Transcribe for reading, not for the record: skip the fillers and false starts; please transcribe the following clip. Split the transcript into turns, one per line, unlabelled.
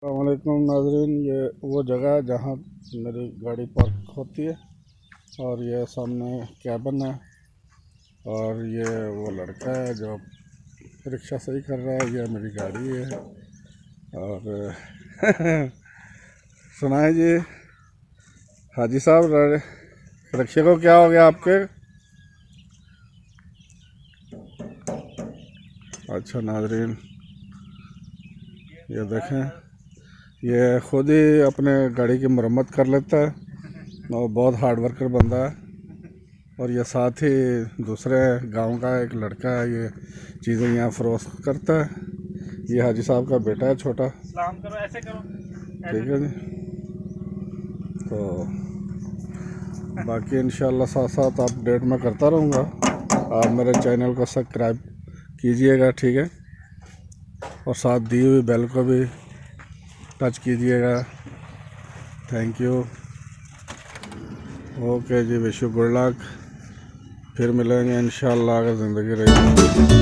अस्सलामुअलैकुम नाज़रीन, ये वो जगह है जहाँ मेरी गाड़ी पार्क होती है और ये सामने कैबिन है और ये वो लड़का है जो रिक्शा सही कर रहा है। ये मेरी गाड़ी है और सुनाए जी हाजी साहब, रिक्शे को क्या हो गया आपके? अच्छा नाज़रीन, ये देखें, ये खुद ही अपने गाड़ी की मरम्मत कर लेता है और बहुत हार्ड वर्कर बंदा है। और ये साथ ही दूसरे गांव का एक लड़का है, ये चीज़ें यहाँ फ़रोख्त करता है। ये हाजी साहब का बेटा है छोटा। सलाम करो, ऐसे करो, ठीक है जी। तो बाकी इंशाल्लाह साथ साथ अपडेट मैं करता रहूँगा। आप मेरे चैनल को सब्सक्राइब कीजिएगा, ठीक है, और साथ दी हुई बेल को भी टच कीजिएगा। Thank you. ओके जी, विश यू गुड लक। फिर मिलेंगे इंशाल्लाह अगर ज़िंदगी रही।